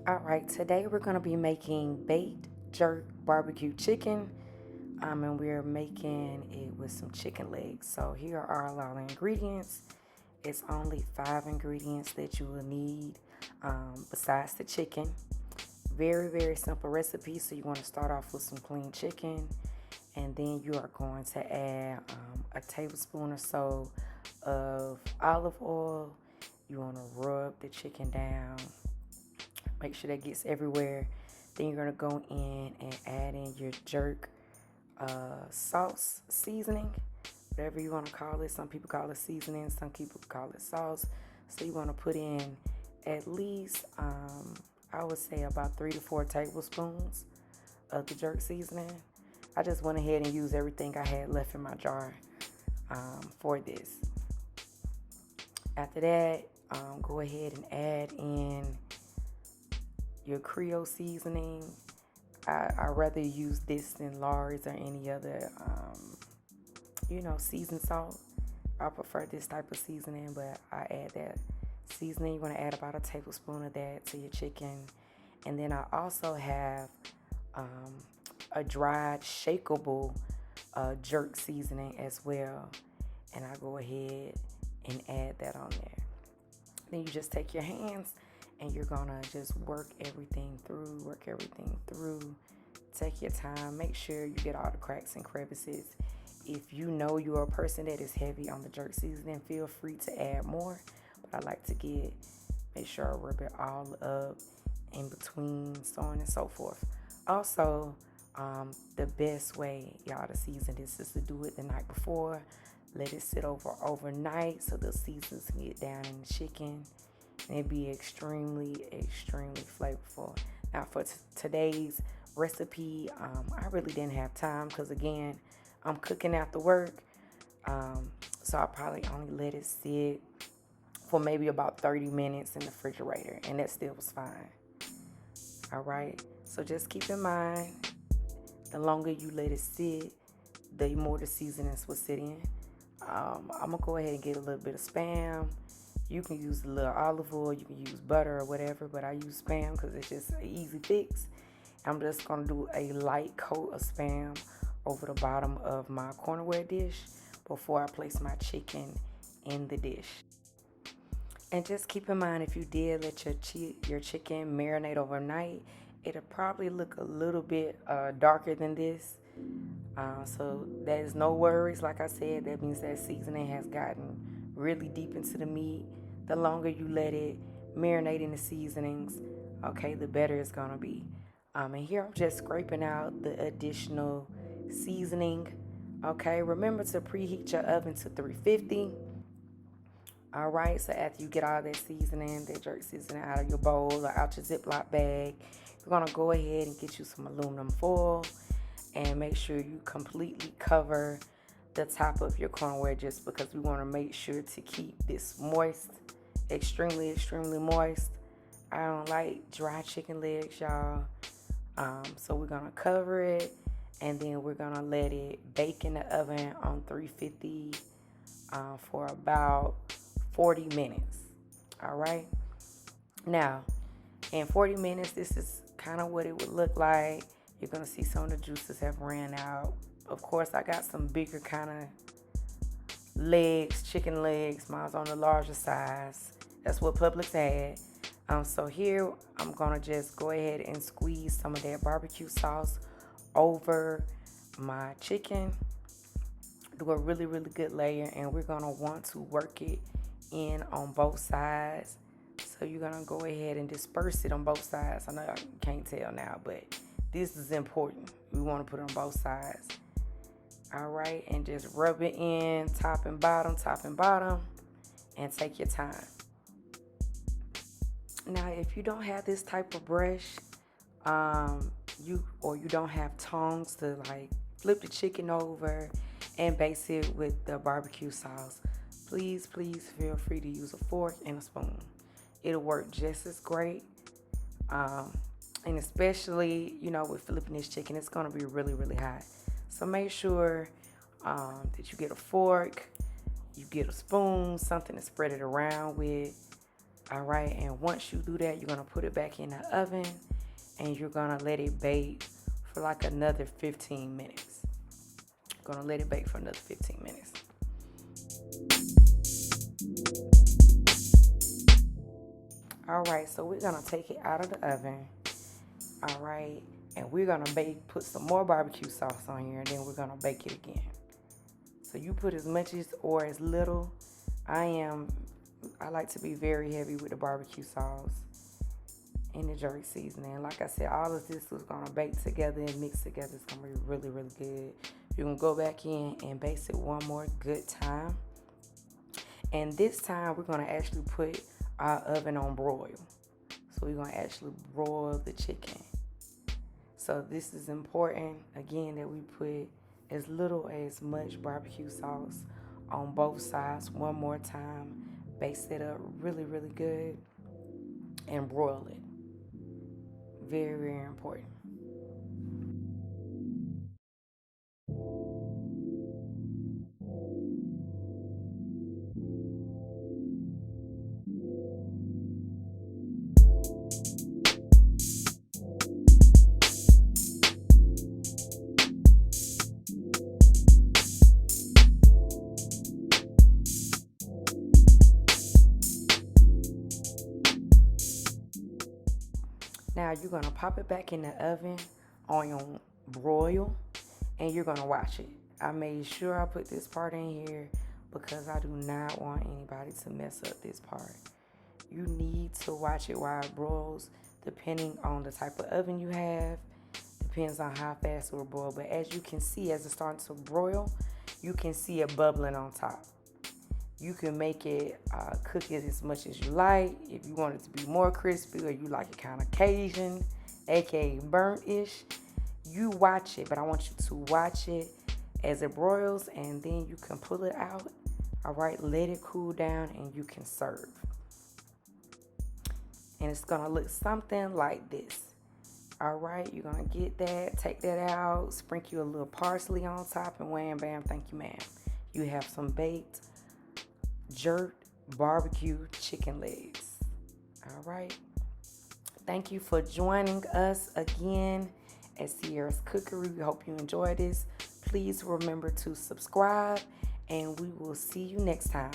Alright, today we're going to be making baked jerk barbecue chicken. And we're making it with some chicken legs. So here are all our ingredients. It's only 5 ingredients that you will need besides the chicken. Very, very simple recipe. So you want to start off with some clean chicken. And then you are going to add a tablespoon or so of olive oil. You want to rub the chicken down. Make sure that gets everywhere. Then you're going to go in and add in your jerk sauce seasoning, whatever you want to call it. Some people call it seasoning, some people call it sauce. So you want to put in at least, I would say about 3 to 4 tablespoons of the jerk seasoning. I just went ahead and used everything I had left in my jar for this. After that, go ahead and add in your Creole seasoning. I rather use this than Lars or any other, seasoned salt. I prefer this type of seasoning, but I add that seasoning. You want to add about a tablespoon of that to your chicken. And then I also have a dried, shakeable jerk seasoning as well. And I go ahead and add that on there. Then you just take your hands and you're gonna just work everything through. Take your time. Make sure you get all the cracks and crevices. If you know you're a person that is heavy on the jerk seasoning, feel free to add more. But I like to make sure I rub it all up in between, so on and so forth. Also, the best way, y'all, to season this is to do it the night before. Let it sit overnight so the seasons can get down in the chicken. And it'd be extremely, extremely flavorful. Now for today's recipe, I really didn't have time because, again, I'm cooking after work. So I probably only let it sit for maybe about 30 minutes in the refrigerator, and that still was fine. All right, so just keep in mind, the longer you let it sit, the more the seasonings will sit in. I'm going to go ahead and get a little bit of Spam. You can use a little olive oil, you can use butter or whatever, but I use Spam because it's just an easy fix. I'm just going to do a light coat of Spam over the bottom of my cornware dish before I place my chicken in the dish. And just keep in mind, if you did let your chicken marinate overnight, it'll probably look a little bit darker than this. So there's no worries. Like I said, that means that seasoning has gotten really deep into the meat. The longer you let it marinate in the seasonings, okay, the better it's gonna be. And here I'm just scraping out the additional seasoning. Okay, remember to preheat your oven to 350. All right, so after you get all that seasoning, that jerk seasoning out of your bowl or out your Ziploc bag, you're gonna go ahead and get you some aluminum foil and make sure you completely cover the top of your cornware, just because we want to make sure to keep this moist, extremely, extremely moist. I don't like dry chicken legs, y'all. So we're gonna cover it, and then we're gonna let it bake in the oven on 350 for about 40 minutes. All right. Now, in 40 minutes, this is kind of what it would look like. You're gonna see some of the juices have ran out. Of course, I got some bigger kind of legs, chicken legs. Mine's on the larger size. That's what Publix had. So here, I'm going to just go ahead and squeeze some of that barbecue sauce over my chicken. Do a really, really good layer, and we're going to want to work it in on both sides. So you're going to go ahead and disperse it on both sides. I know you can't tell now, but this is important. We want to put it on both sides. All right, and just rub it in top and bottom, and take your time. Now, if you don't have this type of brush, you don't have tongs to like flip the chicken over and baste it with the barbecue sauce, please feel free to use a fork and a spoon. It'll work just as great. And especially, with flipping this chicken, it's going to be really, really hot. So make sure that you get a fork, you get a spoon, something to spread it around with. All right, and once you do that, you're gonna put it back in the oven and you're gonna let it bake for like another 15 minutes. Gonna let it bake for another 15 minutes. All right, so we're gonna take it out of the oven. All right, and we're gonna put some more barbecue sauce on here, and then we're gonna bake it again. So you put as much as or as little. I like to be very heavy with the barbecue sauce and the jerk seasoning. Like I said, all of this was gonna bake together and mix together. It's gonna be really, really good. You're gonna go back in and baste it one more good time. And this time we're gonna actually put our oven on broil. So we're gonna actually broil the chicken. So this is important, again, that we put as little as much barbecue sauce on both sides one more time. Baste it up really, really good and broil it. Very, very important. Now you're gonna pop it back in the oven on your broil and you're gonna watch it. I made sure I put this part in here because I do not want anybody to mess up this part. You need to watch it while it broils, depending on the type of oven you have. Depends on how fast it will broil. But as you can see, as it's starting to broil, you can see it bubbling on top. You can make it, cook it as much as you like. If you want it to be more crispy or you like it kind of Cajun, aka burnt-ish, you watch it. But I want you to watch it as it broils and then you can pull it out. All right, let it cool down and you can serve. And it's gonna look something like this. All right, you're gonna get that, take that out, sprinkle a little parsley on top, and wham bam, thank you ma'am. You have some baked jerk barbecue chicken legs. All right. Thank you for joining us again at Ciara's Cookery. We hope you enjoy this. Please remember to subscribe, and we will see you next time.